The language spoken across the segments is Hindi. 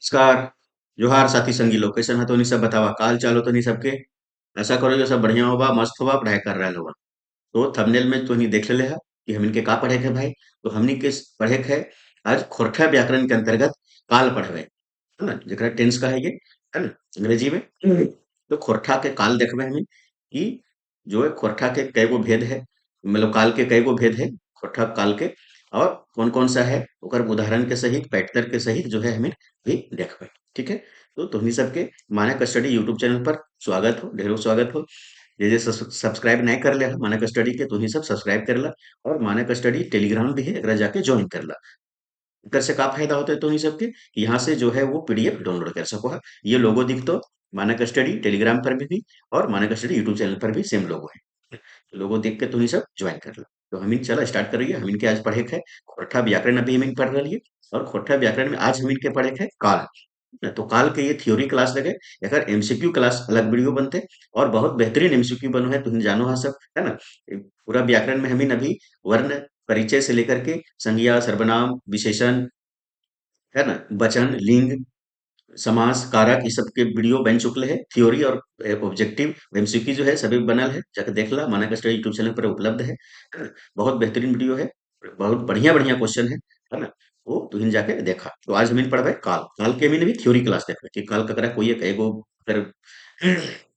नमस्कार। जोहार साथी संगी लोग कैसन है तो नहीं सब बतावा काल चालो तो नहीं सबके। ऐसा करो जो सब बढ़िया होगा मस्त होगा पढ़ाई कर रहा होगा। तो थंबनेल में तो नहीं देख ले है कि हमन के का पढ़े के भाई। तो हमनी के पढ़े के है आज खोरठा व्याकरण के अंतर्गत काल पढ़वे है ना जरा टेंस का है ये है ना अंग्रेजी में। तो खोरठा के काल देखबे हमें कि जो है खोरठा के कई गो भेद है, मतलब काल के कई गो भेद है खोरठा काल के, और कौन कौन सा है ओकर उदाहरण के सहित पैटर्न के सहित जो है हमें भी देखबे। ठीक है। तो तुहनी सबके मानक स्टडी यूट्यूब चैनल पर स्वागत हो, ढेरों स्वागत हो। जे सब्सक्राइब नहीं कर ले मानक स्टडी के तो ही सब सब्सक्राइब कर ला। और मानक स्टडी टेलीग्राम भी है, एकरा जाके ज्वाइन कर ला। एकर से का फायदा होता है तो नहीं सबके कि यहाँ से जो है वो पीडीएफ डाउनलोड कर सको है। ये लोगो दिख तो मानक स्टडी टेलीग्राम पर भी और मानक स्टडी यूट्यूब चैनल पर भी सेम लोगो है। लोगो देख के तो नहीं सब ज्वाइन कर ला। तो हम चला स्टार्ट कर रही है। हम इनके आज पढ़े है खोरठा व्याकरण, अभी हम पढ़ रही है। और खोरठा व्याकरण में आज हम इनके पढ़े है काल। तो काल के ये थ्योरी क्लास लगे, एकर एमसीक्यू क्लास अलग वीडियो बनते और बहुत बेहतरीन एमसीक्यू बनो है, तुम जानो है सब है ना। पूरा व्याकरण में हमें अभी वर्ण परिचय से लेकर के संज्ञा सर्वनाम विशेषण है ना, वचन लिंग समास कारक ये सब के वीडियो बन चुकले है। थ्योरी और ऑब्जेक्टिव एमसीक्यू जो है सभी बनल है, जाकर देख ला मानक स्टडी यूट्यूब चैनल पर उपलब्ध है ना? बहुत बेहतरीन वीडियो है, बहुत बढ़िया बढ़िया क्वेश्चन है ना। वो तुहिन जाके देखा। तो आज हम पढ़बे काल। काल के भी थ्योरी क्लास देखबे कि काल ककरा कोई एक एगो फिर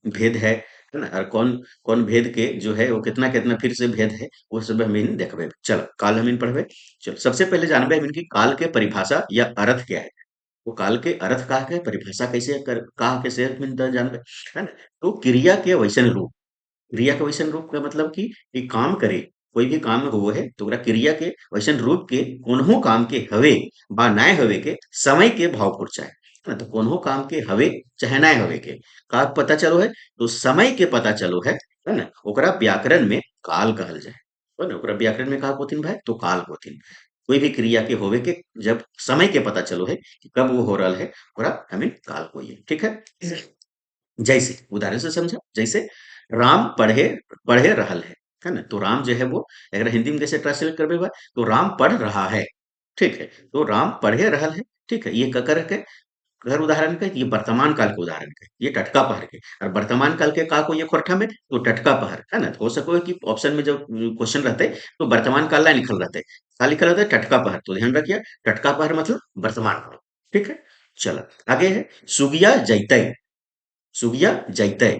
भेद है ना, और कौन कौन भेद के जो है वो कितना कितना फिर से भेद है, वो सब हम देखबे। चलो काल हम पढ़बे। चलो सबसे पहले जानबे हम इनकी काल के परिभाषा या अर्थ क्या है। वो काल के अर्थ का है, परिभाषा कैसे कर का कैसे मिलता जानबे है ना। तो क्रिया के वैसन रूप, क्रिया के वैसन रूप का मतलब कि काम करे, कोई भी काम हो है तो ओकरा क्रिया के वैसन रूप के कोनहु काम के हवे बा नाय हवे के समय के भाव पर चाहे है ना। तो कोनहु काम के हवे चाहे नाय हवे के का पता चलो है, तो समय के पता चलो है ना। ओकरा व्याकरण में काल कहल जाए है ना। ओकरा व्याकरण में का होतिन भाई तो काल होतिन। कोई भी क्रिया के होवे के जब समय के पता चलो है कि कब वो हो रहा है, ओकरा हमें काल कोई ठीक है। जैसे उदाहरण से समझा, जैसे राम पढ़े पढ़े रहल है ना। तो राम जो है वो अगर हिंदी में कैसे ट्रांसलेट करबे बा, तो राम पढ़ रहा है। ठीक है। तो राम पढ़े रहल है। ठीक है। ये ककर के अगर उदाहरण के ये वर्तमान काल के उदाहरण के ये टटका पहर के, और वर्तमान काल के का को ये खोरठा में तो टटका पहर है ना। तो हो सको है कि ऑप्शन में जब क्वेश्चन रहते तो वर्तमान काल ना लिखल रहते, का लिखल रहता है टटका पहर। तो ध्यान रखिए टटका पहर मतलब वर्तमान काल। ठीक है। चलो आगे है सुगिया जैतै। सुगिया जैतै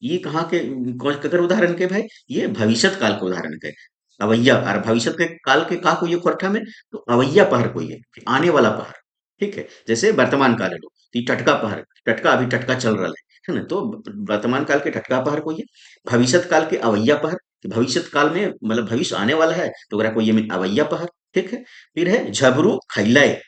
ये कहाँ के कौन ककर उदाहरण के भाई, ये भविष्यत काल के उदाहरण के। अवैया और भविष्यत के काल के का को ये खोरठा में तो अवैया पहर को ये आने वाला पहर। ठीक है। जैसे वर्तमान काल है लो तो ये टटका पहर, टटका अभी टटका चल रहा है ना। तो वर्तमान काल के टटका पहर को ये, भविष्यत काल के अवैया पहर कि भविष्यत काल में मतलब भविष्य आने वाला है तो ओकरा को ये में अवैया पहर। ठीक है। फिर है झबरू खैलय।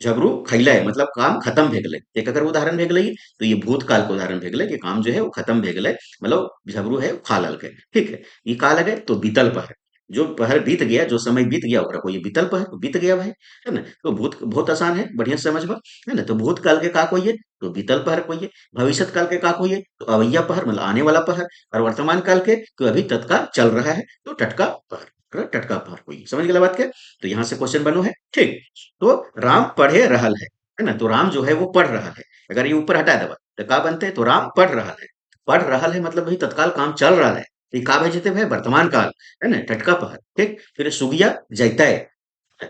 झबरू खैलय मतलब काम खत्म भे गेलै। एक अगर उदाहरण भे गेलै तो ये भूतकाल के उदाहरण भे गेलै कि काम जो है वो खत्म भे गेलै, मतलब झबरू है वो खा ललकै। ठीक है। ये का लगे तो बीतल पहर, जो पहर बीत गया जो समय बीत गया ओकरा को ये बीतल पहर बीत गया भाई है ना। तो भूत बहुत आसान है, बढ़िया से समझबा है ना। तो भूतकाल के का कोई तो बीतल पहर कोई भविष्य काल के का कोई तो अवैया पहर मतलब आने वाला पहर, और वर्तमान काल के तो अभी तत्काल चल रहा है तो टटका पहर, टटका पहर कोई। समझ गया बात के। तो यहाँ से क्वेश्चन बनो है ठीक। तो राम पढ़े रहल है ना। तो राम जो है वो पढ़ रहा है, अगर ये ऊपर हटा देबा तो का बनते तो राम पढ़ रहा है। पढ़ रहा है मतलब भाई तत्काल काम चल रहा है, तो ये का भेजते भाई वर्तमान काल है ना टटका पहर। ठीक। फिर सुगिया जैतै,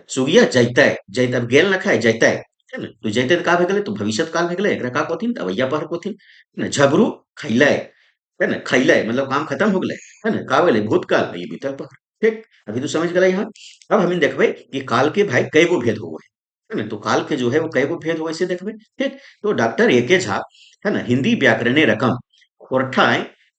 सुगिया जैतै जैत अब गेल ना खाए जैतै है ना। तो जैतै का भे गेलै तो भविष्यत काल भे गेलै, एकरा का कहथिन तो अवैया पहर कहथिन है ना। झबरू खैलै है ना, खैलै मतलब काम खत्म हो गेलै है ना। का भेलै भूतकाल ये बीतल पहर। ठीक। अभी तो समझ गए यहाँ। अब हम देखबे कि काल के भाई कई गो भेद हुए है ना। तो काल के जो है वो कई गो भेद हुए से देखबे। ठीक। तो डॉक्टर एके झा है ना हिंदी व्याकरणे रकम खोरठा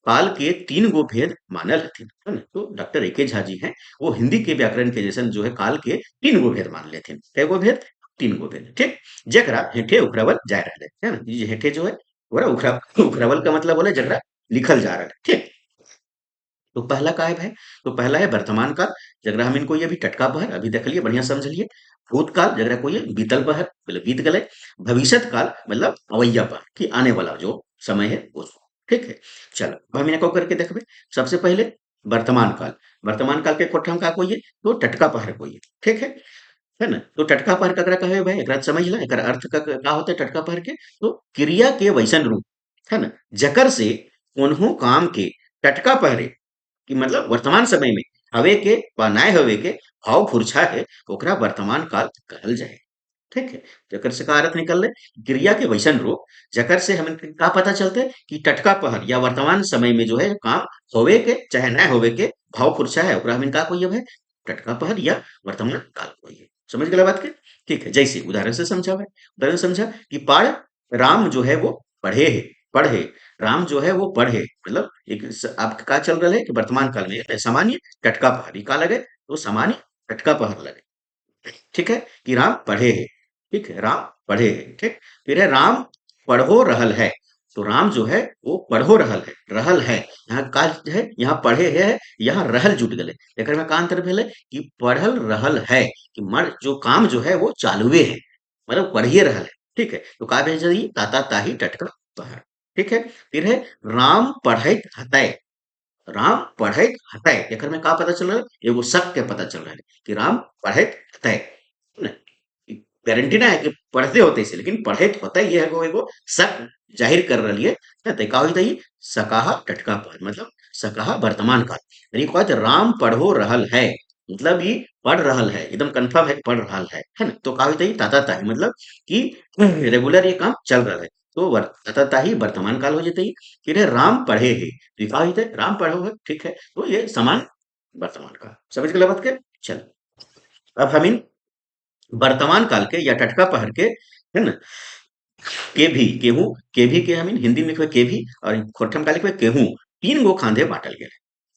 काल के तीन गो भेद मानल हथिन है ना। तो डॉक्टर एके झा जी हैं, वो हिंदी के व्याकरण के जैसन जो है काल के तीन गो भेद मान लेथिन। कई गो भेद तीन गो भेद। ठीक। जकरा हेठे उखरावल जाए रहले है ना। ये हेठे जो है ओकरा उखरावल का मतलब बोले जकरा लिखल जा रहा है। ठीक। तो पहला का है भाई, तो पहला है वर्तमान काल, जगरा हम इनको ये भी टटका पहर अभी देख लिए बढ़िया समझ लिए। भूतकाल जगरा को ये बीतल पहर मतलब बीत गए। भविष्यत काल मतलब अवैया पहर कि आने वाला जो समय है उसको। ठीक है। चलो अब हम इनको करके देखबे। सबसे पहले वर्तमान काल, वर्तमान काल के कोठम का कोई है तो टटका पहर कोई है। ठीक है। है ना? तो टटका पहर ककरा कहे भाई, एकरा समझ ला, एकर अर्थ का होता है टटका पहर के। तो क्रिया के वैसन रूप, है ना, जकर से कोन्हो काम के टटका पहरे, कि मतलब वर्तमान समय में हवे के व नाय हवे के भाव फुरछा है, ओकरा वर्तमान काल कहल जाए। ठीक है, जकर से का अर्थ निकल रहे, क्रिया के वैसन रूप, जकर से हमें का पता चलते कि टटका पहर या वर्तमान समय में जो है काम होवे के चाहे ना होवे के भाव फुरछा है, ओकरा हमें का कोई है, टटका पहर या वर्तमान काल कोई है। समझ गए बात के? ठीक है, जैसे उदाहरण से समझा है, उदाहरण से समझा कि पढ़, राम जो है वो पढ़े है, पढ़े, राम जो है वो पढ़े, मतलब एक आपका का चल रहा है कि वर्तमान काल में सामान्य टटका पहर, का लगे तो सामान्य टटका पहर लगे। ठीक है, कि राम पढ़े है, ठीक है, राम पढ़े है, ठीक। फिर है राम पढ़ो रहल है, तो राम जो है वो पढ़ो रहल है, यहाँ का है, यहाँ पढ़े है, यहाँ रहल जुट गए, एकर में का अंतर भेले कि पढ़ल रहल है, कि मर जो काम जो है वो चालुए है, मतलब पढ़िए रहल है। ठीक है, तो का भेज दी ताता ताही टटका पहर। ठीक है, फिर है राम पढ़ैत हतै, राम पढ़ैत हतै, एकर में का पता चल रहा है, एगो शक के पता चल रहा है कि राम पढ़ैत हतै, गारंटी ना है कि पढ़ते होते इसे, लेकिन पढ़े तो होता ही है, एगो शक जाहिर कर रही है ना, तो का होता ही सकाहा टटका पद, मतलब सकाहा वर्तमान काल, यानी कहते राम पढ़ो रहल है, मतलब ये पढ़ रहल है, एकदम कंफर्म है कि पढ़ रहल है ना, तो का होता ही ताता ताही, मतलब कि रेगुलर ये काम चल रहा है, तो ताता ताही वर्तमान काल हो जाते ही। फिर है राम पढ़े है, तो ये का होता है राम पढ़ो है, ठीक है, तो ये समान वर्तमान काल। समझ गए बात के? चल, अब हम इन वर्तमान काल के या टटका पहर के, है ना, के भी गेहूं, के भी के हम हिंदी में लिखबे के भी, और खोटम का लिखबे गेहूं, तीन गो खांधे बांटल गेल।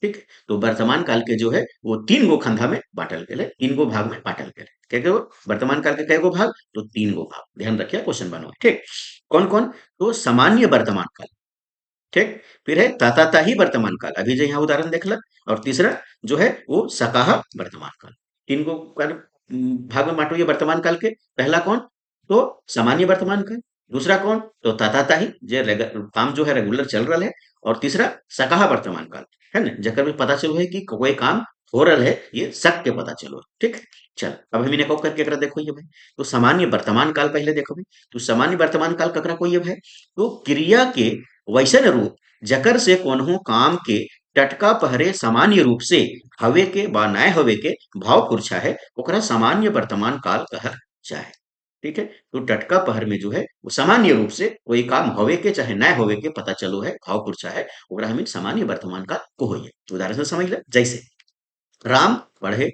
ठीक है, तो वर्तमान काल के जो है वो तीन गो खंधा में बांटल गेल, तीन गो भाग में बांटल गेल। क्या गो वर्तमान काल के कई गो भाग, तो तीन गो भाग, ध्यान रखिए क्वेश्चन बनो। ठीक, कौन कौन? तो सामान्य वर्तमान काल, ठीक, फिर है ताताताही वर्तमान काल, अभी जो यहाँ उदाहरण देख ल, और तीसरा जो है वो सकाहा वर्तमान काल। तीन को भाग में बांटो ये वर्तमान काल के। पहला कौन? तो सामान्य वर्तमान काल। दूसरा कौन? तो ताताताही जो काम जो है रेगुलर चल रहा है। और तीसरा सकाहा वर्तमान काल, है ना, जकर में पता चलो है कि कोई काम हो रहा है, ये सक के पता चलो। ठीक, चल अब हम इन्हें कब करके एकरा देखो ये भाई, तो सामान्य वर्तमान काल पहले देखो भाई, तो सामान्य वर्तमान काल ककरा को ये भाई, तो क्रिया के वैसन रूप, जकर से कोन्हो काम के टटका पहरे सामान्य रूप से हवे के बा नाय हवे के भाव पुरछा है, ओकरा सामान्य वर्तमान काल कहल जाए। ठीक है, तो टटका पहर में जो है वो सामान्य रूप से कोई काम हवे के चाहे ना होवे के पता चलो है, भाव पुरछा है, ओकरा हम सामान्य वर्तमान काल को होइए। उदाहरण से समझ ले, जैसे राम पढ़े,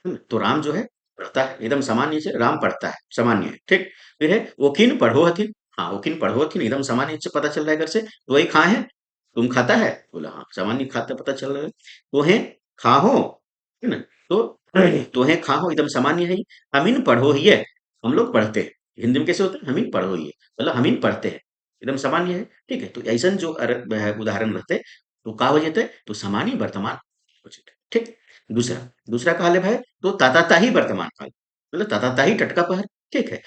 तो राम जो है पढ़ता है, एकदम सामान्य से राम पढ़ता है, सामान्य है। ठीक, फिर है ओकिन पढ़ो हथिन, हाँ ओकिन पढ़ो हथिन, एकदम सामान्य से पता चल रहा है घर से। तो वही खा है, तुम खाता है, बोला हाँ, सामान्य खाता पता चल रहा है। तो है खाहो, है ना, तो है खाहो एकदम सामान्य है ही। हमीन पढ़ो ही है, हम लोग पढ़ते हैं, हिंदी में कैसे होता है, हमीन पढ़ो ही है, मतलब हमीन पढ़ते हैं, एकदम सामान्य है। ठीक है, तो ऐसा जो उदाहरण रहते, तो का हो जाते हैं, तो सामान्य वर्तमान हो जाते हैं। ठीक, दूसरा, दूसरा काल है भाई, तो ताताताही वर्तमान काल, मतलब ताताताही टटका पहर। ठीक है,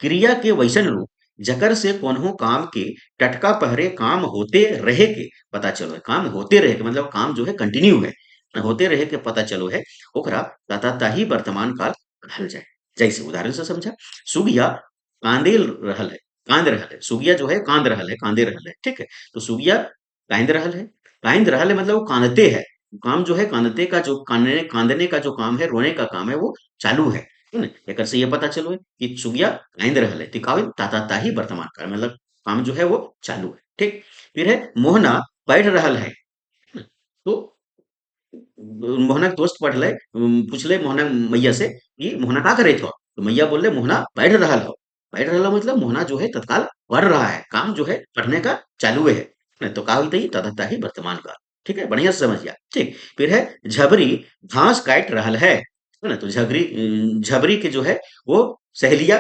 क्रिया के वैसन रूप, जकर से कोन्हो काम के टटका पहरे काम होते रहे के पता चलो है, काम होते रहे के मतलब काम जो है कंटिन्यू है, होते रहे के पता चलो है, ओकरा ताताताही वर्तमान काल कहल जाए। जैसे उदाहरण से समझा, सुगिया कांदेल रहल है, कांद रहल है, सुगिया जो है कांद रहल है, कांदे रहल है। ठीक है, तो सुगिया कांद रहल है, कांद रहल है मतलब वो कांदते है, काम जो है कांदते का, जो कांदने कांदने का जो काम है, रोने का काम है, वो चालू है ना, एकर से ये पता चलो है कि सुगिया कांद रहल है, तिकावे ताताताही वर्तमान काल, मतलब काम जो है वो चालू है। ठीक, फिर है मोहना पढ़ रहल है ना? तो मोहना के दोस्त पढ़ले, पूछले मोहना मैया से कि मोहना का करे थो, तो मैया बोले मोहना पढ़ रहल हो, पढ़ रहल हो मतलब मोहना जो है तत्काल पढ़ रहा है, काम जो है पढ़ने का चालू है ना, तो का होता ही तदता ही वर्तमान काल। ठीक है, बढ़िया से समझ गया। ठीक, फिर है झबरी घास काट रहल है ना, तो झबरी के जो है वो सहेलिया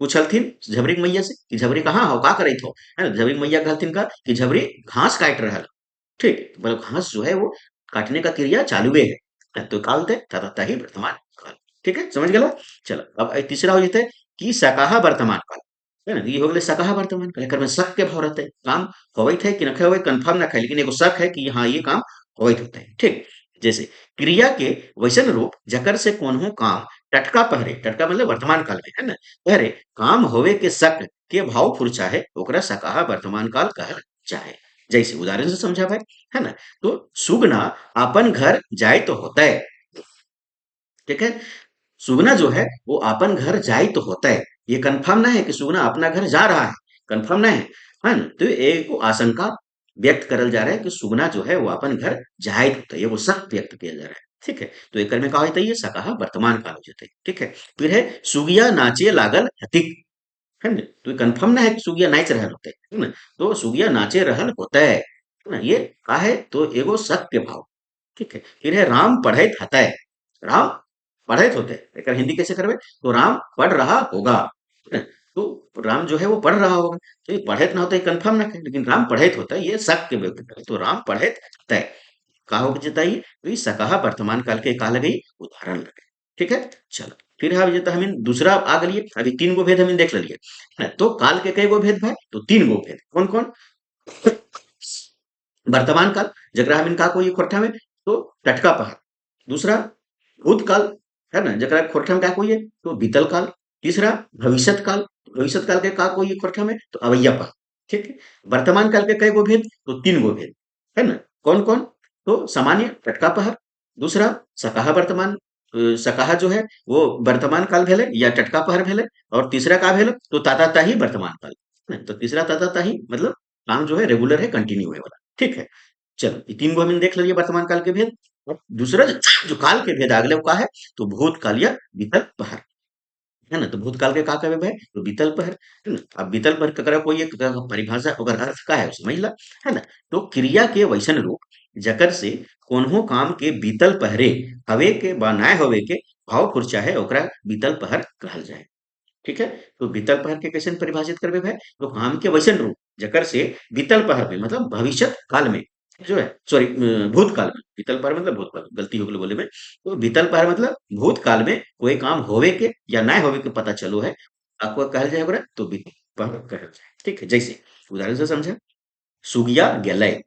पूछलथिन झबरी के मैया से कि झबरी कहाँ हो, का करे थो, है ना, झबरी के मैया कहलथिन का कि झबरी घास काट रहल। ठीक, मतलब घास जो है वो काटने का क्रिया चालू है, तो का होता है तदता ही वर्तमान काल। ठीक है, समझ गया। चलो अब तीसरा हो जाता है कि सकाहा वर्तमान काल, है ना, ये हो गए सकाहा वर्तमान काल, एकर में शक के भाव रहते हैं, काम होवत है कि न होवे कंफर्म ना है, लेकिन एगो शक है कि हाँ ये काम होवत होता है। ठीक, जैसे क्रिया के वैसन रूप, जकर से कोन्हो काम टटका पहरे, टटका मतलब वर्तमान काल में, है ना? पहरे काम होवे के शक के भाव फुरचाहे ओकरा सकाहा वर्तमान काल कहल जाए। जैसे उदाहरण से समझा भाई, है ना? तो सुगना अपन घर जाए तो होता है, ठीक है? सुगना जो है वो अपन घर जाए तो होता है, ये कंफर्म ना है कि सुगना अपना घर जा रहा है, कंफर्म ना है ना? तो एक को आशंका व्यक्त करल जा रहा है कि सुगना जो है वो अपन घर जाए तो होता है, ये वो शक व्यक्त किया जा रहा है, ठीक है? तो एक में कहा होता है ये सकाहा वर्तमान काल हो जाता है, ठीक है? फिर है सुगिया नाचे लागल हतिक, है ना? तो कंफर्म ना है कि सुगिया नाच रहल होते है ना? तो सुगिया नाचे रहल होता है ना? ये का है तो एगो शक के भाव, ठीक है? फिर है राम पढ़ैत हतै, राम पढ़ैत होते, एकर हिंदी कैसे करबे? तो राम पढ़ रहा होगा, है ना? तो राम जो है वो पढ़ रहा होगा, तो ये पढ़ैत ना होता है कंफर्म ना है, लेकिन राम पढ़ैत होता है ये शक के व्यक्त करे, तो राम पढ़ैत हतै का होके जताई, तो ये सकहा वर्तमान काल के का लगई उदाहरण लगे, ठीक है? चलो फिर हम जेता हमिन दूसरा आ गलिए, अभी 3 गो भेद हमिन देख लेलिए, है ना? तो काल के कई गो भेद भाई? तो 3 गो भेद, कौन-कौन? वर्तमान काल जकरा हम इनका कोई खोरठा में तो टटका पहर, दूसरा भूतकाल, है ना? जकरा खोरठा में का कोई है तो बीतल काल, तीसरा भविष्यत काल के का कोई है खोरठा में तो अवैया पहर, ठीक है? वर्तमान काल के कई गो भेद? तो 3 गो भेद, है ना? कौन कौन? तो सामान्य टटका पहर, दूसरा सकाहा वर्तमान, सकाहा जो है वो वर्तमान काल भेले या टटका पहर भेले, और तीसरा का भेले तो ताताताही वर्तमान काल, है ना? तो तीसरा ताताताही मतलब काम जो है रेगुलर है, कंटिन्यू है वाला, ठीक है? चलो ये 3 गो हमने देख लिया वर्तमान काल के भेद। अब दूसरा जो काल के भेद अगले वो का है तो भूतकाल या बीतल पहर, है ना? तो भूतकाल के का कहबे है तो बीतल पहर, है ना? अब बीतल पहर ककरा कोई एक परिभाषा ओकर अर्थ का है समझ ला, है ना? तो क्रिया के वैसन रूप जकर से कोन्हो काम के बीतल पहरे हवे के बा नाय होवे के भाव खुर चाहे ओकरा बीतल पहर कहल जाए, ठीक है? तो बीतल पहर के कैसे परिभाषित करबे भाई? तो काम के वैसन रूप जकर से बीतल पहर में मतलब भविष्य काल में जो है, सॉरी भूतकाल में, बीतल पहर मतलब भूतकाल, गलती हो गई बोले में। तो बीतल पहर मतलब भूतकाल में कोई काम होवे के या ना होवे के पता चलो है, आपको कहल जाए ओकरा तो बीतल पहर कहल जाए, ठीक है? जैसे उदाहरण से समझा, सुगिया गेलय,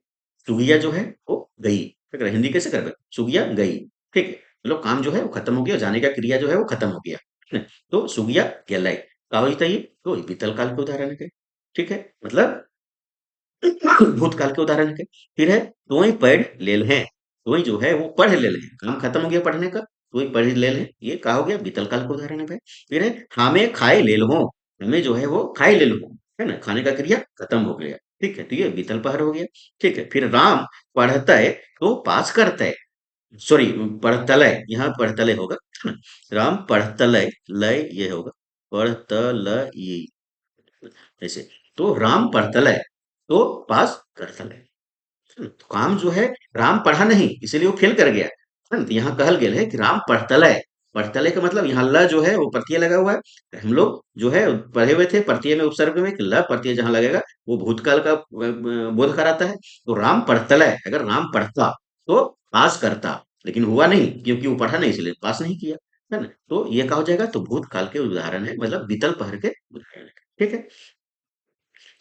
सुगिया जो है वो गई, ठीक है? हिंदी कैसे करबे? सुगिया गई, ठीक है? मतलब काम जो है वो खत्म हो गया, जाने का क्रिया जो है वो खत्म हो गया, है ना? तो सुगिया गेलय का होता ये तो बीतल काल के उदाहरण है, ठीक है? मतलब भूतकाल के उदाहरण है। फिर है तोई पढ़ लेल हैं, तोई जो है वो पढ़ लेल हैं, काम खत्म हो गया पढ़ने का, तोई पढ़ लेल हैं, ये का हो गया बीतल काल का उदाहरण है भाई। फिर है हामे खाए लेल हो, हमें जो है वो खाए लेल हो, है ना? खाने का क्रिया खत्म हो गया, ठीक है? तो ये बीतल पहर हो गया, ठीक है? फिर राम पढ़ता है तो पास करता है, सॉरी पढ़तलय, यहाँ पढ़तलय होगा, है ना? राम पढ़तलय, लय ये होगा, पढ़तलय ऐसे, तो राम पढ़तलय तो पास करतलय, तो काम जो है राम पढ़ा नहीं इसीलिए वो फेल कर गया, है ना? तो यहाँ कहल गेल है कि राम पढ़तलय, पढ़तलय का मतलब यहाँ ल जो है वो प्रत्यय लगा हुआ है, हम लोग जो है पढ़े हुए थे प्रत्यय में उपसर्ग में कि ल प्रत्यय जहाँ लगेगा वो भूतकाल का बोध कराता है, तो राम पढ़तलय अगर राम पढ़ता तो पास करता, लेकिन हुआ नहीं क्योंकि वो पढ़ा नहीं इसलिए पास नहीं किया, है ना? तो ये कहा हो जाएगा तो भूतकाल के उदाहरण है, मतलब बीतल पहर के उदाहरण है, ठीक है?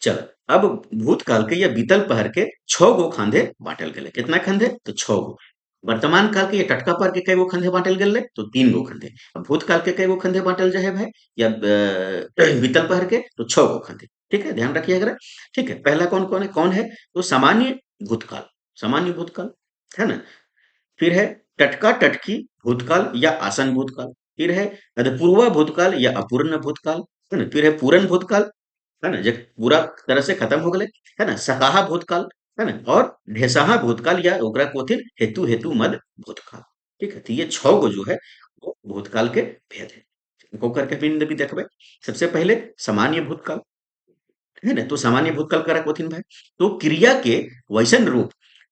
चल अब भूतकाल के या बीतल पहर के छह गो खंधे बांटल गेले, कितना खंधे तो छह गो। वर्तमान काल के या टटका पहर के कई गो खंधे बांटल गेले तो 3 गो खंधे। अब भूतकाल के कई गो खंधे बांटल जाए भाई या बीतल पहर के तो 6 गो खंधे, ठीक है? ध्यान रखिए अगर, ठीक है? पहला कौन है तो सामान्य भूतकाल, सामान्य भूतकाल, है ना? फिर है टटका टटकी भूतकाल या आसन भूतकाल, फिर है अधपूर्वा भूतकाल या अपूर्ण भूतकाल, है ना? फिर है पूरन भूतकाल, है ना? जब पूरा तरह से खत्म हो गए, है ना? सकाहा भूतकाल, है ना? और ढेसाहा भूतकाल या ओकरा कोथिन हेतु हेतु मद भूतकाल, ठीक है? तो ये 6 गो जो है वो भूतकाल के भेद है, इनको करके पिंड भी देखबे। सबसे पहले सामान्य भूतकाल, है ना? तो सामान्य भूतकाल करा कोथिन भाई तो क्रिया के वैसन रूप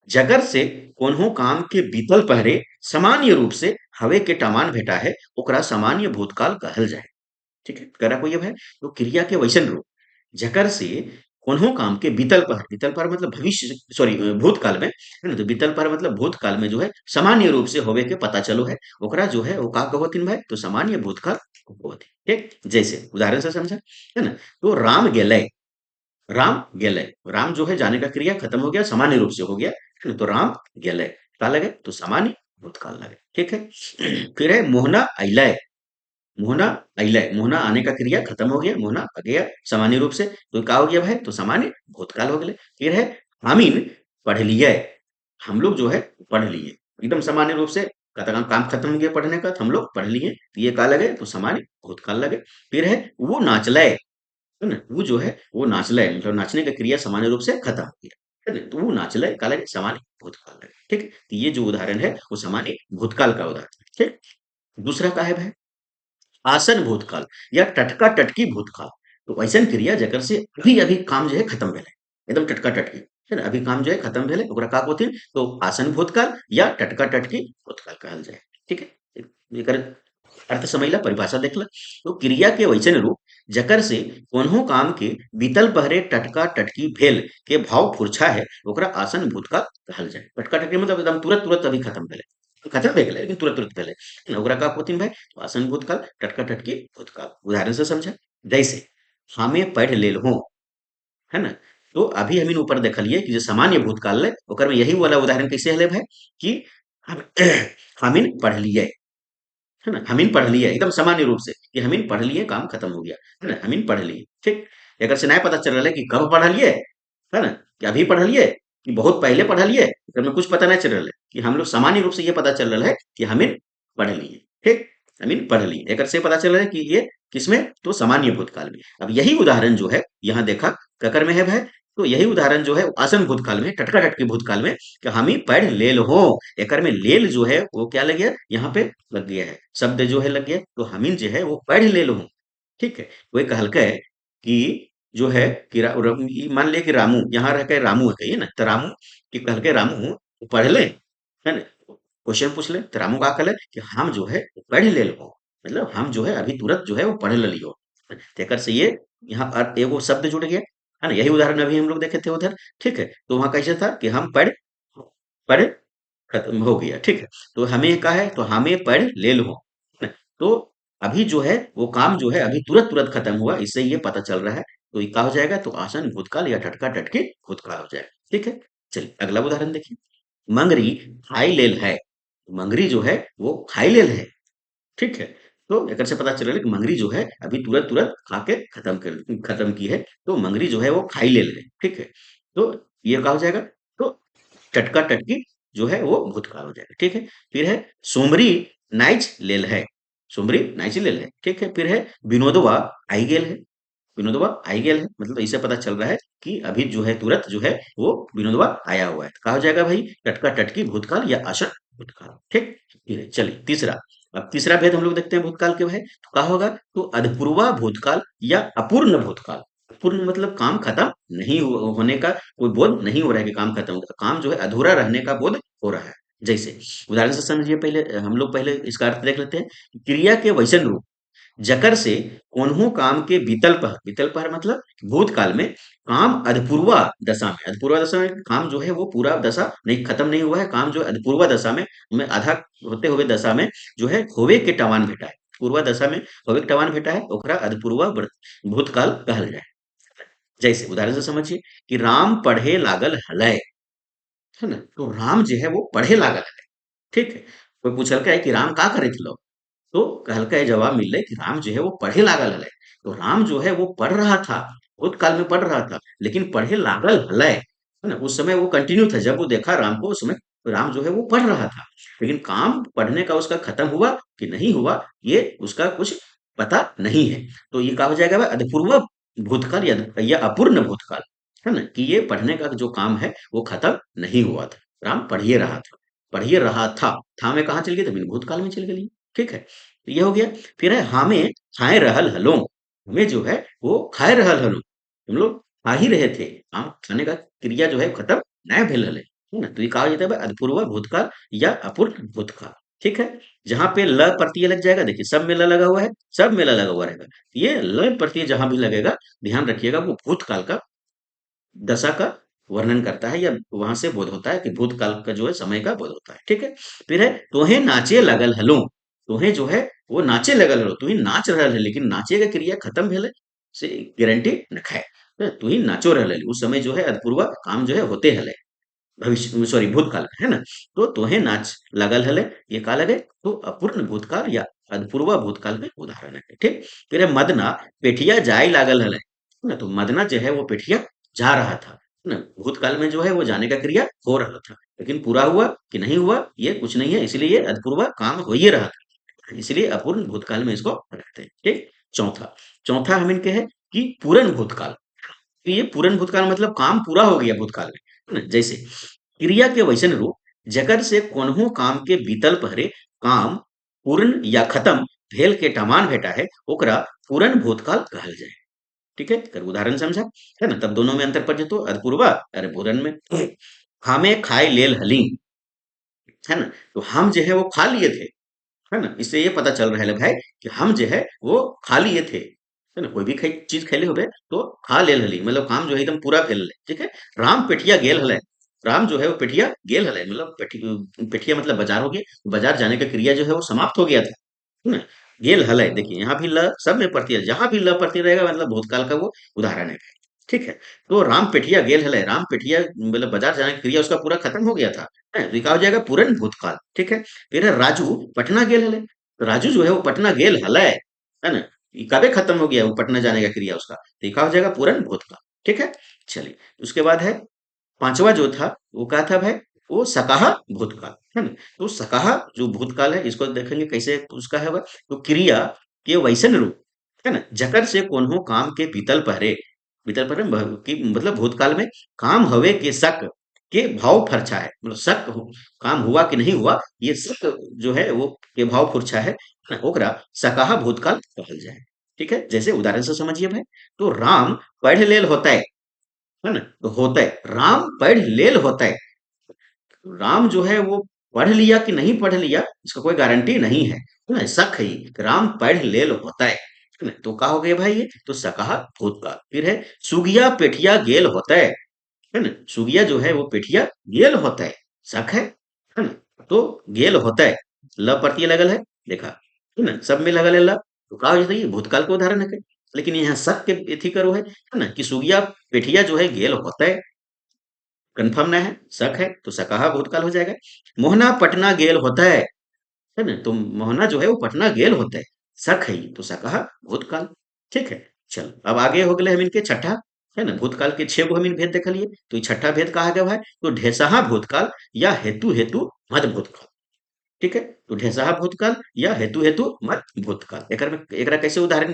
जगर से कोन्हो काम के बीतल पहरे सामान्य रूप से हवे के टमान भेटा है ओकरा सामान्य भूतकाल कहल जाए, ठीक है? करा कोई है तो क्रिया के वैसन रूप जकर से कोन्हो काम के बीतल पर मतलब भविष्य, सॉरी भूतकाल में, है ना? तो बीतल पर मतलब भूतकाल में जो है सामान्य रूप से होवे के पता चलो है ओकरा जो है वो का कहथिन भाई तो सामान्य भूतकाल कहथिन, ठीक? जैसे उदाहरण से समझा, है ना? तो राम गेलय, राम गेलय, राम जो है जाने का क्रिया खत्म हो गया सामान्य रूप से हो गया, है ना? तो राम गेलय का लगे तो सामान्य भूतकाल लगे, ठीक है? फिर है मोहना अइलय, मोहना अइले, मोहना आने का क्रिया खत्म हो गया, मोहना आ गया सामान्य रूप से, तो का हो गया भाई, तो सामान्य भूतकाल हो गया। फिर है हामिन पढ़ लिए, हम लोग जो है पढ़ लिए, एकदम सामान्य रूप से काम काम खत्म हो गया पढ़ने का, तो हम लोग पढ़ लिए, तो ये का लगे, तो सामान्य भूतकाल लगे। फिर है वो नाचले, है ना, वो जो है वो नाचले, मतलब नाचने का क्रिया सामान्य रूप से खत्म हो गया, है ना, तो वो नाचले का लगे, सामान्य भूतकाल लगे। ठीक है, तो ये जो उदाहरण है वो सामान्य भूतकाल का उदाहरण है। ठीक, दूसरा का है भाई आसन भूतकाल या टटका टटकी भूतकाल। तो ऐसन क्रिया जकर से अभी अभी काम जो है खत्म भेले, एकदम टटका टटकी, है ना, अभी काम जो है खत्म भेले, ओकरा का होथिन, तो आसन भूतकाल या टटका टटकी भूतकाल कहल जाए। ठीक है, एकर अर्थ समझला, परिभाषा देखला। तो क्रिया के वैसन रूप जकर से कोन्हो काम के बीतल पहरे टटका टटकी भेल के भाव फुरछा है, ओकरा आसन भूतकाल कहल जाए। टटका टटकी मतलब एकदम तुरंत तुरंत अभी खत्म भेले, खत्म भे गेलै लेकिन तुरंत तुरंत भेले, है ना, ओकरा का होथिन भाई, तो आसन भूतकाल, टटका टटकी भूतकाल। उदाहरण से समझा, जैसे हमें पढ़ लेल हो, है ना, तो अभी हम ऊपर देखलिए कि जो सामान्य भूतकाल है ओकर में यही वाला उदाहरण कैसे हले भाई, कि हम हमिन पढ़ लिए, है ना, हमिन पढ़ लिए एकदम सामान्य रूप से कि हमिन पढ़ लिए, काम खत्म हो गया, है ना, हमिन पढ़ लिए। ठीक, अगर से नहीं पता चल रहा है कि कब पढ़ लिए, है ना, कि अभी पढ़ लिए, कि बहुत पहले पढ़ लिए, तो हमें कुछ पता नहीं चल रहा है, कि हम लोग सामान्य रूप से ये पता चल रहा है कि हमिन पढ़ लिए। ठीक, हमिन पढ़ लिए, अगर से पता चल रहा है कि ये किसमें, तो सामान्य भूतकाल में। अब यही उदाहरण जो है यहाँ देखा ककर में है भाई, तो यही उदाहरण जो है आसन भूतकाल में, टटका टटकी भूतकाल में, कि हामी पढ़ लेल हो, एकर में लेल जो है वो क्या लग गया, यहाँ पे लग गया है, शब्द जो है लग गया, तो हमीन जो है वो पढ़ लेल हो। ठीक है, वही कहलके है कि जो है कि मान लिया कि रामू यहाँ रह के रामू है, कहिए ना, तो रामू कि कहलके रामू पढ़ ले, है ना, क्वेश्चन पूछ ले, तो रामू का कहले कि हम जो है पढ़ लेल हो, मतलब हम जो है अभी तुरंत जो है वो पढ़ लियो। तेकर से ये यहाँ एगो शब्द जुड़ गया, है ना, यही उदाहरण अभी हम लोग देखे थे उधर। ठीक है, तो वहां कैसे था कि हम पढ़ पढ़ खत्म हो गया। ठीक है, तो हमें क्या है, तो हमें पढ़ ले लो, है ना? तो अभी जो है वो काम जो है अभी तुरंत तुरंत खत्म हुआ, इससे ये पता चल रहा है, तो ये क्या हो जाएगा, तो आसन भूतकाल या टटका टटकी भूतकाल हो जाएगा। ठीक है, चलिए अगला उदाहरण देखिए, मंगरी खाई लेल है, मंगरी जो है वो खाई लेल है। ठीक है, तो एक से पता चल रहा है कि मंगरी जो है अभी तुरंत तुरंत खा के खत्म की है, तो मंगरी जो है वो खाई ले ले। ठीक है, तो ये क्या हो जाएगा, तो टटका टटकी जो है वो भूतकाल हो जाएगा। ठीक है, फिर है सोमरी नाइच लेल है, सोमरी नाइच लेल है। ठीक है, फिर है विनोदवा आई गेल है, विनोदवा आई गेल है, मतलब इससे पता चल रहा है कि अभी जो है तुरंत जो है वो विनोदवा आया हुआ है, तो कहा हो जाएगा भाई, टटका टटकी भूतकाल या आशा भूतकाल। ठीक, फिर है चलिए तीसरा, अब तीसरा भेद हम लोग देखते हैं भूतकाल के भाई, तो क्या होगा, तो अधपूर्वा भूतकाल या अपूर्ण भूतकाल। अपूर्ण मतलब काम खत्म नहीं होने का कोई बोध नहीं हो रहा है, कि काम खत्म हो गया, काम जो है अधूरा रहने का बोध हो रहा है। जैसे उदाहरण से समझिए, पहले हम लोग पहले इसका अर्थ देख लेते हैं, क्रिया के वैसन रूप जकर से कोन्हो काम के बीतल पहर मतलब भूतकाल में, काम अधपूर्वा दशा में, अधपूर्वा दशा में काम जो है वो पूरा दशा नहीं खत्म नहीं हुआ है, काम जो है अधपूर्वा दशा में आधा होते हुए दशा में जो है होवे के टवान भेटा है, पूर्वा दशा में होवे के टवान भेटा है, ओकरा अधपूर्वा भूतकाल कहल जाए। जैसे उदाहरण से समझिए कि राम पढ़े लागल हलय, है ना, तो राम जो है वो पढ़े लागल है। ठीक है, कोई पूछल है कि राम का करे थे, तो कहलका ये जवाब मिल कि राम जो है वो पढ़े लागल हलै, तो राम जो है वो पढ़ रहा था, भूतकाल में पढ़ रहा था, लेकिन पढ़े लागल हलै, है ना, उस समय वो कंटिन्यू था, जब वो देखा राम को उस समय राम जो है वो पढ़ रहा था, लेकिन काम पढ़ने का उसका खत्म हुआ कि नहीं हुआ, ये उसका कुछ पता नहीं है। तो ये कहा हो जाएगा भाई अधपूर्व भूतकाल या अपूर्ण भूतकाल, है ना, कि ये पढ़ने का जो काम है वो खत्म नहीं हुआ था, राम पढ़िए रहा था, पढ़िए रहा था में कहाँ चल गई, तो भूतकाल में चल गई। ठीक है, तो ये हो गया। फिर है हमें खाए रहल हलो, हमें जो है वो खाए रहल हलो, हम लोग खा ही रहे थे, आम खाने का क्रिया जो है खत्म नहीं भेल हले, है ना, तो ये कहा जाता है अधपूर्व भूतकाल या अपूर्ण भूतकाल। ठीक है, जहां पे ल प्रत्यय लग जाएगा, देखिए सब में ल लगा हुआ है, सब में ल लगा हुआ रहेगा, ये ल प्रत्यय जहां भी लगेगा ध्यान रखिएगा, वो भूतकाल का दशा का वर्णन करता है, या वहां से बोध होता है कि भूतकाल का जो है समय का बोध होता है। ठीक है, फिर है तोहे नाचे लगल हलो, तोहे जो है वो नाचे लगल हलो, तू ही नाच रहल है, लेकिन नाचे का क्रिया खत्म भेले से गारंटी न खाए, तू ही नाचो रहल है, उस समय जो है अधपूर्वा काम जो है होते हले। भविष्य सॉरी भूतकाल में, है ना। तो तोहे नाच लगल हले, ये का लगे, तो अपूर्ण भूतकाल या अपूर्वा भूतकाल के उदाहरण है, ठीक। फिर है मदना पेठिया जाय लागल हले, है ना। तो मदना जो है वो पेठिया जा रहा था, है ना। भूतकाल में जो है वो जाने का क्रिया हो रहा था, लेकिन पूरा हुआ कि नहीं हुआ ये कुछ नहीं है, इसलिए ये अपूर्वा काम हो ही रहा था, इसलिए अपूर्ण भूतकाल में इसको रखते हैं, ठीक। चौथा, चौथा हम इनके है कि पूर्ण भूतकाल। तो ये पूर्ण भूतकाल मतलब काम पूरा हो गया भूतकाल में, है ना। जैसे क्रिया के वैसन रूप जकर से कोनहु काम के बीतल पहरे काम पूर्ण या खत्म भेल के टमान भेटा है, ओकरा पूर्ण भूतकाल कहल जाए, ठीक है। एकर उदाहरण समझा, है ना। तब दोनों में अंतर पड़ जेतो, अपूर्वा अरे पूर्ण में। हमें खाए लेल हली, है ना। तो हम जो है वो खा लिए थे, है ना। इससे ये पता चल रहा है भाई कि हम जो है वो खा लिए थे, है ना। कोई भी चीज खेले हुए तो खा लेल हली मतलब काम जो है एकदम पूरा भेल हले, ठीक है। राम पेठिया गेल हले, राम जो है वो पेठिया गेल हले मतलब पेठिया मतलब बाजार हो गया, बाजार जाने का क्रिया जो है वो समाप्त हो गया था, है ना। गेल हलै देखिए यहाँ भी ल सब में प्रत्यय है, जहां भी ल प्रत्यय रहेगा मतलब भूतकाल का वो उदाहरण है, ठीक है। तो राम पेठिया गेल हलै, राम पेठिया मतलब बाजार जाने की क्रिया उसका पूरा खत्म हो गया था, है तो ये क्या हो जाएगा पूर्ण भूतकाल, ठीक है। फिर है राजू पटना गेल हलै, तो राजू जो है वो पटना गेल हलै, है ना। ये कबे खत्म हो गया वो पटना जाने का क्रिया उसका, तो ये क्या हो जाएगा पूर्ण भूतकाल, ठीक है। चलिए उसके बाद है पांचवा जो था वो क्या था भाई, वो सकाहा भूतकाल, है ना। तो सकाहा जो भूतकाल है इसको देखेंगे कैसे उसका है वह, तो क्रिया के वैसन रूप, है ना, जकर से कोन्हो काम के बीतल पहरे की मतलब भूतकाल में काम हवे के शक के भाव फरछा है, मतलब काम हुआ कि नहीं हुआ ये शक जो है वो के भाव फुरछा है ना, ओकरा सकाहा भूतकाल कहल जाए, ठीक है। जैसे उदाहरण से समझिए भाई, तो राम पढ़ लेल होता है ना। तो होता है राम पढ़ लेल होता है, राम जो है वो पढ़ लिया कि नहीं पढ़ लिया इसका कोई गारंटी नहीं है ना। शक है ये, राम पढ़ लेल होता है ना। तो का हो गया भाई ये तो सकहा भूतकाल। फिर है सुगिया पेठिया गेल होता है ना। सुगिया जो है वो पेठिया गेल होता है, शक है ना। तो गेल होता है, ल प्रत्यय लगल है, देखा है ना, सब में लगल है ल, तो का हो जाता है ये भूतकाल का उदाहरण है। लेकिन यहाँ शक के एथी करो है ना कि सुगिया पेठिया जो है गेल होता कंफर्म ना है, शक है तो सकहा भूतकाल हो जाएगा। मोहना पटना गेल होता है ना। तो मोहना जो है वो पटना गेल होता है, शक है ये, तो सकहा भूतकाल, ठीक है। चल अब आगे हो गए हम इनके छठा, है ना। भूतकाल के छह गो हम इन भेद देख लिए, तो ये छठा भेद कहा गया है तो ढेसहा भूतकाल या हेतु हेतु मद भूतकाल, ठीक है। तो ढेसहा भूतकाल या हेतु हेतु मत भूतकाल, एकरा कैसे उदाहरण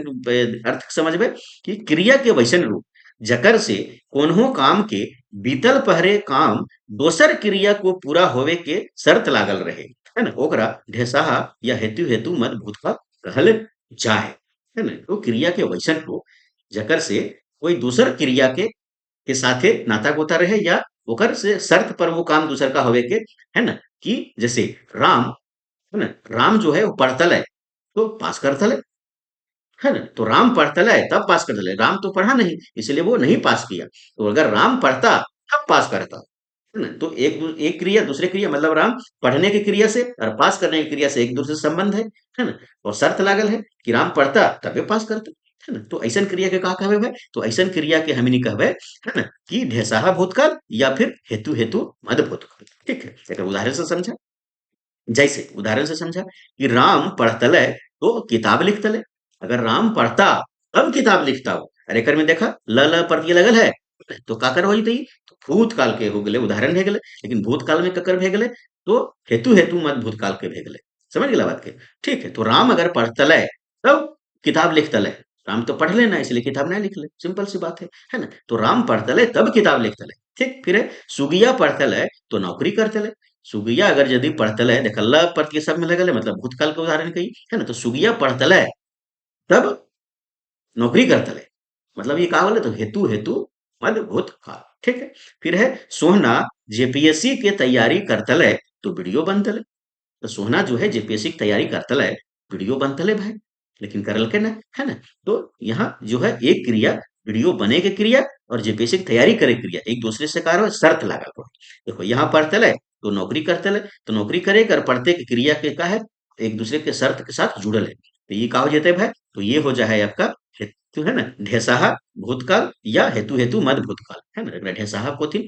अर्थ समझबे कि क्रिया के वैसन रूप जकर से कोन्हो काम के बीतल पहरे काम दोसर क्रिया को पूरा होवे के शर्त लागल रहे, है ना, ओकरा ढेसहा या हेतु हेतु मत भूतकाल कहल जाए, है ना। तो क्रिया के वैसन रूप जकर से कोई दूसर क्रिया के साथे नाता गोता रहे या ओकर से शर्त पर वो काम दूसर का होवे के, है ना। कि जैसे राम, है ना, राम जो है वो पढ़तल है तो पास करतल है ना। तो राम पढ़तल है तब पास करतल है, राम तो पढ़ा नहीं इसलिए वो नहीं पास किया, तो अगर राम पढ़ता तब पास करता, है ना। तो एक क्रिया दूसरे क्रिया मतलब राम पढ़ने की क्रिया से और पास करने की क्रिया से एक दूसरे से संबंध है ना। और शर्त लागल है कि राम पढ़ता तबे पास करता, है ना। तो ऐसन क्रिया के का कहबे भाई, तो ऐसन क्रिया के हमनी कहबे, है ना, कि ढेसाहा भूतकाल या फिर हेतु हेतु मद भूतकाल, ठीक है। एक उदाहरण से समझा, जैसे उदाहरण से समझा कि राम पढ़तले तो किताब लिखतले, अगर राम पढ़ता तब किताब लिखता हो, अरे कर में देखा ल ल प्रत्यय लगल है, तो काकर हो जतई, तो भूतकाल के हो गेले उदाहरण भे गेले, लेकिन भूतकाल में ककर भे गेले तो हेतु हेतु मत भूतकाल के भे गेले, समझ गेला बात के, ठीक है। तो राम अगर पढ़तले तब किताब लिखतले, राम तो पढ़ लेना इसलिए किताब नहीं लिख ले, सिंपल सी बात है ना। तो राम पढ़तले तब किताब लिखतले, ठीक। फिर है सुगिया पढ़तले तो नौकरी करतले, सुगिया अगर यदि पढ़तले देखल्ला प्रत्यय सब में लगल है मतलब भूतकाल के उदाहरण कही, है ना। तो सुगिया पढ़तले तब नौकरी करतले, मतलब ये का बोले तो हेतु हेतु मद भूतकाल, ठीक है। फिर है सोहना जेपीएससी के तैयारी करतले तो वीडियो बनतले, तो सोहना जो है जेपीएससी की तैयारी करतले वीडियो बनतले भाई, लेकिन करल के ना, है ना। तो यहाँ जो है एक क्रिया वीडियो बने के क्रिया और जेपीएससी की तैयारी करे के क्रिया एक दूसरे से कार शर्त लागल बा। देखो यहाँ पढ़तले तो नौकरी करतले, तो नौकरी करे कर पढ़ते के क्रिया के का है एक दूसरे के शर्त के साथ जुड़ल है, तो ये का हो जाता है भाई, तो ये हो जाए आपका हेतु, है ना, ढेसाहा भूतकाल या हेतु हेतु मद भूतकाल, है ना। एकरा ढेसाहा कोथी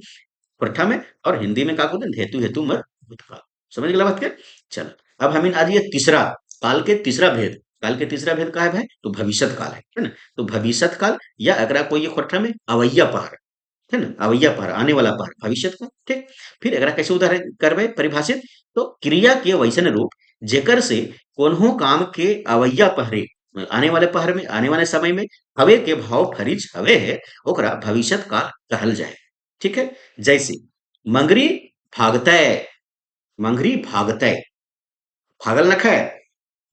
खोरठा में, और हिंदी में का बोलते हैं, हेतु हेतु मत भूतकाल। समझ गया बात के? चलो अब हम आ रही है तीसरा, काल के तीसरा भेद। काल के तीसरा भेद का है भाई? तो भविष्यत काल है ना? तो भविष्यत काल, या अगर कोई ये खोरठा में अवैया पहर है ना, अवैया पहर आने वाला पहर भविष्यत का, ठीक। फिर अगर कैसे उदाहरण करबे परिभाषित, तो क्रिया के वैसन रूप जेकर से कोन्हो काम के अवैया पहरे, आने वाले पहर में, आने वाले समय में हवे के भाव फरिज हवे है, ओकरा भविष्यत काल कहल जाए। ठीक है? जैसे मंगरी भागतय, मंगरी भागतय, भागल नखै,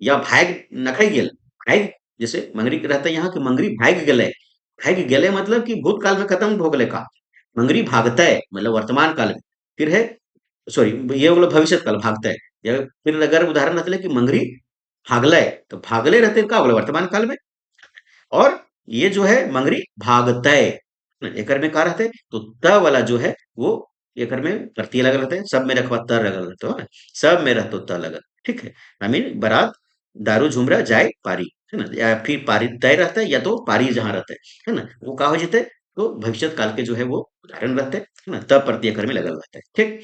या भाग नखै गेल, भाग, जैसे मंगरी के रहता है यहाँ कि मंगरी भाग गेले, भाग गेले मतलब कि भूतकाल में खत्म हो गए का। मंगरी भागतय मतलब वर्तमान काल में। फिर है, सॉरी, ये बोलो भविष्य काल भागतय। या फिर अगर उदाहरण रहते कि मंगरी भागले, तो भागले रहते का बोले वर्तमान काल में। और ये जो है मंगरी भागतय, एकर में का रहते हैं? तो त वाला जो है वो एकर में प्रत्यय लगल रहते हैं, सब में रखवा त लगल रहते हो ना, सब में रहते त लगल। ठीक है? आई मीन बारात दारू झुमरा जाए पारी, है ना, या फिर पारी तय रहता है, या तो पारी जहां रहता है ना, वो का हो जाते, तो भविष्य काल के जो है वो उदाहरण रहते हैं, है ना, तब प्रत्यय कर में लगल रहता है। ठीक।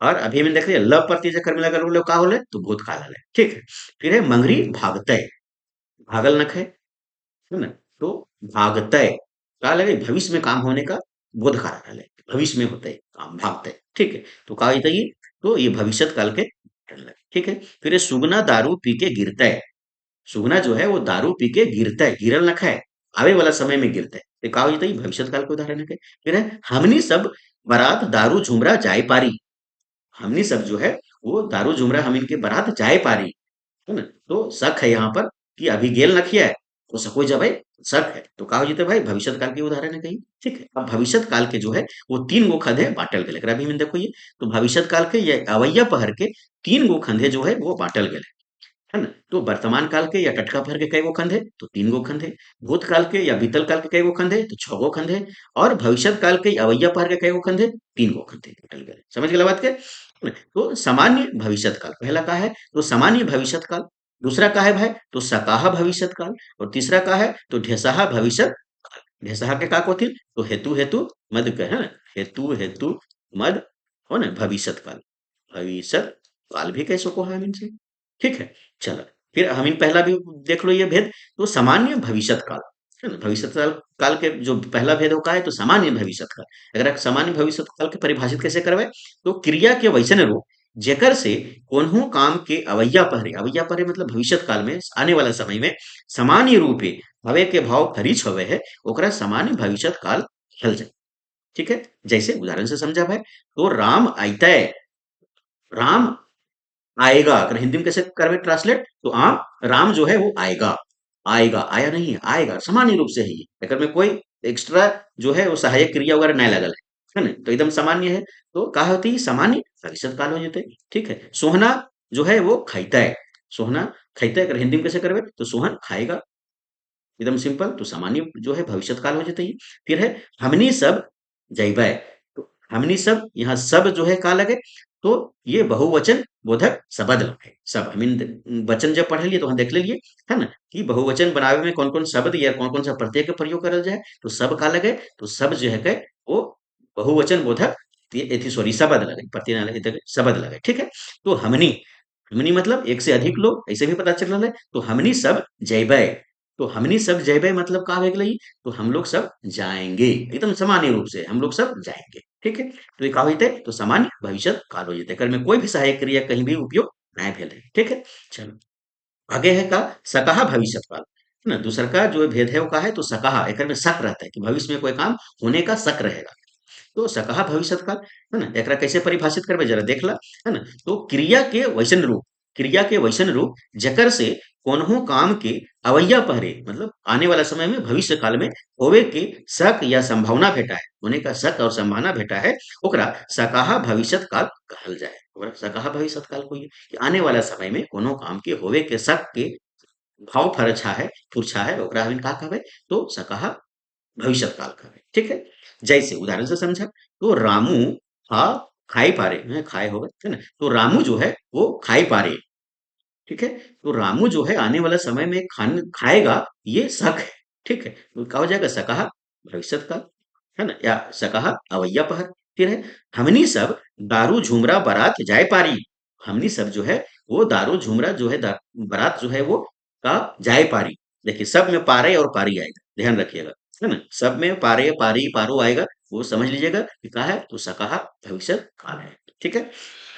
और अभी मैंने देख लिया ल प्रत्यय कर में लगल बोले का होले, तो भूतकाल है। ठीक है? फिर है मंगरी भागतय, भागल नख है ना, तो भागतय का लगे भविष्य में काम होने का बोध कारण है, भविष्य में होते काम भागतय। ठीक है? तो का होता ये, तो ये भविष्य काल के कारण लगे। ठीक है? फिर ये सुगना दारू पी के गिरता है, सुगना जो है वो दारू पी के गिरता है, गिरल न खाए, आवे वाला समय में गिरता है, तो का होता है भविष्य काल के उदाहरण है। फिर है हमनी सब बारात दारू झुमरा जाय पारी, हमनी सब जो है वो दारू झुमरा हम इनके बारात जाए पारी, है ना, तो शक है यहाँ पर कि अभी गेल न किया है, तो सको जब भाई शक है, तो का हो जीते भाई भविष्य काल के उदाहरण है कहीं। ठीक है? अब भविष्य काल के जो है वो तीन गो खंधे बांटल गए, अभी में देखो ये, तो भविष्य काल के ये अवैया पहर के तीन गो खंधे जो है वो बांटल गए, है ना। तो वर्तमान काल के या टटका भर के कई गो खंडे, तो तीन गो खंडे। भूतकाल के या बीतल काल के कई गो खंडे, तो छह गो खंडे। और भविष्य काल के या अवैया पार के कई गो खंडे, तीन गो खंडे टोटल गए। समझ गए बात के? तो सामान्य भविष्य काल पहला का है, तो सामान्य भविष्य काल। दूसरा का है भाई, तो सकाहा भविष्य काल। और तीसरा का है, तो ढेसाहा भविष्य काल। ढेसाहा के का होती, तो हेतु हेतु मद के, है ना, हेतु हेतु मद हो ना, भविष्य काल, भविष्य काल भी कैसे को है इनसे। ठीक है? चलो, फिर हम इन पहला भी देख लो ये भेद, तो सामान्य भविष्यत काल, है ना, भविष्यत काल काल के जो पहला भेद होता है, तो सामान्य भविष्यत काल। अगर आप सामान्य भविष्यत काल के परिभाषित कैसे करवे, तो क्रिया के वैसन रूप जेकर से कोन्हो काम के अवैया पहरे, अवैया पहरे मतलब भविष्यत काल में आने वाला समय में सामान्य रूपे हवे के भाव खरीच हवे है, ओकरा सामान्य भविष्यत काल कहल जाए। ठीक है? जैसे उदाहरण से समझा भाई, तो राम आइतय, राम आएगा, अगर हिंदी में कैसे करवे ट्रांसलेट, तो आम राम जो है वो आएगा, आएगा, आया नहीं है, आएगा, सामान्य रूप से है ये, अगर में कोई एक्स्ट्रा जो है वो सहायक क्रिया वगैरह नहीं लगल है ना, तो एकदम सामान्य है। तो का होती है सामान्य भविष्य काल हो जाते। ठीक है? सोहना जो है वो खाइता है, सोहना खाइता है, अगर हिंदी में कैसे करवे, तो सोहन खाएगा, एकदम सिंपल, तो सामान्य जो है भविष्य काल हो जाते ही। फिर है हमनी सब जैबै, तो हमनी सब, यहाँ सब जो है का लगे, तो ये बहुवचन बोधक शब्द लगे। सब हम वचन जब पढ़ लिए तो हम देख लिए, है ना, कि बहुवचन बनावे में कौन कौन शब्द या कौन कौन सा प्रत्यय का प्रयोग करल जाए, तो सब का लगे, तो सब जो है के वो बहुवचन बोधक, ये सॉरी शब्द लगे, प्रत्यय ना लगे, शब्द लगे। ठीक है? तो हमनी, हमनी मतलब एक से अधिक लोग, ऐसे भी पता चल रहा है, तो हमनी सब जैबै, तो हमनी सब जैबै मतलब का हो गई, तो हम लोग सब जाएंगे, एकदम सामान्य रूप से हम लोग सब जाएंगे। ठीक है? तो ये का होते, तो सामान्य भविष्य काल हो जाते, में कोई भी सहायक क्रिया कहीं भी उपयोग नहीं भेल है। ठीक है? चलो, आगे है का सकाहा भविष्य काल, है ना, दूसरा का जो भेद है वो का है, तो सकाहा एक में शक रहता है कि भविष्य में कोई काम होने का शक रहेगा, तो सकहा भविष्य काल, है ना, एकरा कैसे परिभाषित करबे जरा देख ला, है ना, तो क्रिया के वैसन रूप, क्रिया के वैसन रूप जकर से कोन्हो काम के अवैया पहरे मतलब आने वाला समय में भविष्य काल में होवे के शक या संभावना भेटा है, होने का शक और संभावना भेटा है, ओकरा सकाहा भविष्य काल कहल जाए। ओकरा सकाहा भविष्य काल को कि आने वाला समय में कोनो काम के होवे के शक के भाव फरछा है, फुरछा है, ओकरा हम का कहबे, तो सकाहा भविष्य काल का है। ठीक है? जैसे उदाहरण से समझा, तो रामू हा खाई पारे, खाए होगा, है ना, तो रामू जो है वो खाई पारे। ठीक है? तो रामू जो है आने वाला समय में खान खाएगा, ये शक है। ठीक है? तो क्या हो जाएगा सकहा भविष्य काल, है ना, या सकहा अवैया पहर। फिर है हमनी सब दारू झुमरा बारात जाए पारी। हमनी सब जो है वो दारू झुमरा जो है बारात जो है वो का जाए पारी। देखिए सब में पारे और पारी आएगा, ध्यान रखिएगा, है ना? सब में पारे पारी पारो आएगा, वो समझ लीजिएगा कि का है तो सकहा भविष्य काल है। ठीक है,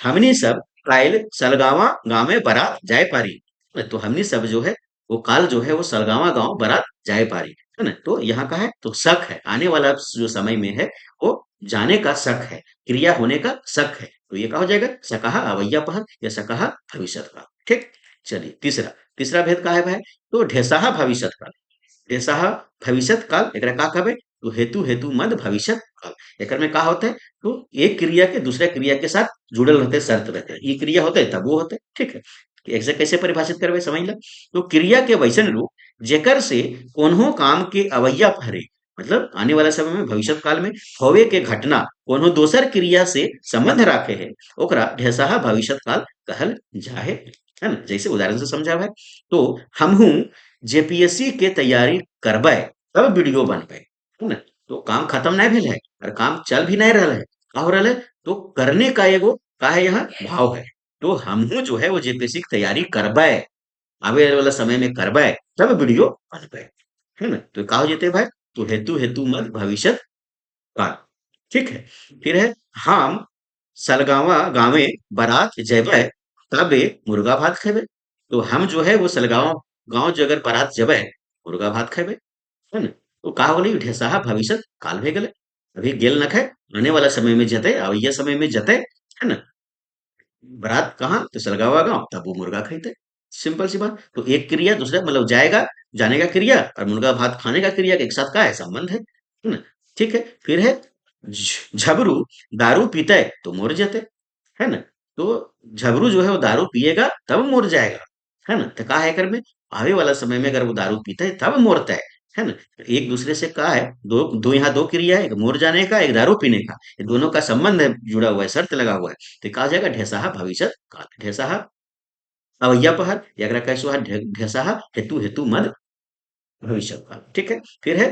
हमनी सब कायल सलगावा गाँव में बारात जाए पारी। तो हमनी सब जो है वो काल जो है वो सलगावा गांव बारात जाए पारी, है ना? तो यहाँ का है तो शक है, आने वाला जो समय में है वो जाने का शक है, क्रिया होने का शक है, तो ये क्या हो जाएगा सकहा अवैया पहर या सकहा भविष्यत काल। ठीक, चलिए तीसरा, तीसरा भेद का है भाई, तो ढेसाहा भविष्यत काल। ढेसाहा भविष्यत काल एकरा का कहबे तो हेतु हेतु मद भविष्यत काल। एकर में का होता है तो एक क्रिया के दूसरे क्रिया के साथ जुड़ल रहते हैं, शर्त रहते हैं, ये क्रिया होते है तब वो होते हैं। ठीक है, ऐसे कैसे परिभाषित करबे समझ लो, तो क्रिया के वैसन रूप जेकर से कोन्हो काम के अवैया पहरे, मतलब आने वाला समय में भविष्य काल में होवे के घटना कोनो दोसर क्रिया से संबंध राखे है, ओकरा ढेसाहा भविष्य काल कहल जाहे, है ना? जैसे उदाहरण से समझावे, तो हमहू जेपीएससी के तैयारी करबै तब वीडियो बनबै, है ना? तो काम खत्म नहीं भेल है और काम चल भी नहीं रहा है, का हो रहा है तो करने का एगो का है यहाँ भाव है। तो हमहू जो है वो जेपीएससी की तैयारी करबै, आवे वाला समय में करबै तब वीडियो बनबै, है ना? तो का हो जेते भाई तो हेतु हेतु मत भविष्य काल। ठीक है, फिर है हम सलगावा गाँवे बारात जयबै तबे मुर्गा भात खेबै। तो हम जो है वो सलगावा गाँव जो अगर बारात जबै मुर्गा भात खेबै, है ना? तो का हो गेलै ढेसाहा भविष्य काल भे गेलै, अभी गेल न खाए, आने वाला समय में जतै अवैया समय में जतै, है ना? बारात कहाँ तो सलगावा गांव, तब वो मुर्गा खरीदे। सिंपल सी बात, तो एक क्रिया दूसरा मतलब जाएगा, जाने का क्रिया और मुर्गा भात खाने का क्रिया के एक साथ का है संबंध है ना? ठीक है, फिर है झबरू दारू पीते तो मुर जाते, है ना? तो झबरू जो है वो दारू पिएगा तब मुर जाएगा, है ना? तो का है कर में आवे वाला समय में अगर वो दारू पीता है तब मरता है ना? तो एक दूसरे से का है दो दो यहाँ दो क्रिया है, एक मुर जाने का एक दारू पीने का, ये दोनों का संबंध है, जुड़ा हुआ है, शर्त लगा हुआ है। तो कहा जाएगा ढेसाहा भविष्य काल, ढेसाहा अवैया पहर या अगर कैसो है ढेसाहा हेतु हेतु मद भविष्य काल। ठीक है, फिर है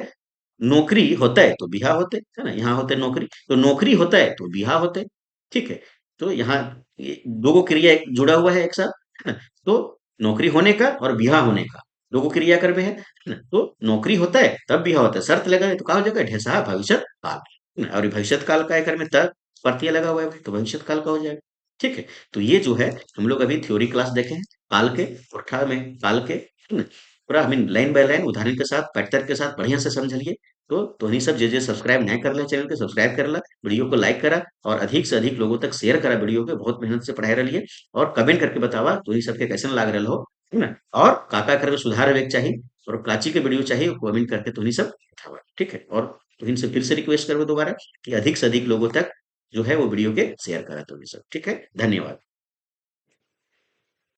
नौकरी होता है तो बिहा होते है ना, यहाँ होते नौकरी, तो नौकरी होता है तो बिहा होते। ठीक है, तो यहाँ दो गो क्रिया जुड़ा हुआ है एक साथ, है ना? तो नौकरी होने का और बिहा होने का दो गो क्रिया कर में है ना? तो नौकरी होता है तब बिहा होता है, शर्त लगा है तो कहा हो जाएगा ढेसा भविष्य काल, है ना? और भविष्य काल का कर में तब प्रत्यय लगा हुआ है तो भविष्य काल का हो जाएगा। ठीक है, तो ये जो है हम लोग अभी थ्योरी क्लास देखे हैं काल के, उठा में काल के, है ना? पूरा हमें लाइन बाय लाइन उदाहरण के साथ पैटर्न के साथ बढ़िया से समझ लिए। तो तोहनी सब जे सब्सक्राइब नहीं कर ले चैनल के सब्सक्राइब कर ला, वीडियो को लाइक करा और अधिक से अधिक लोगों तक शेयर करा वीडियो के, बहुत मेहनत से पढ़ाई रहिए और कमेंट करके बतावा तोहनी सबके कैसन लाग रहा हो, है ना? और काका कर सुधार होवे के चाहिए और काची के वीडियो चाहिए कमेंट करके तोहनी सब बतावा। ठीक है, और तोहनी से फिर से रिक्वेस्ट करबो दोबारा कि अधिक से अधिक लोगों तक जो है वो वीडियो के शेयर करा तोहनी सब। ठीक है, धन्यवाद।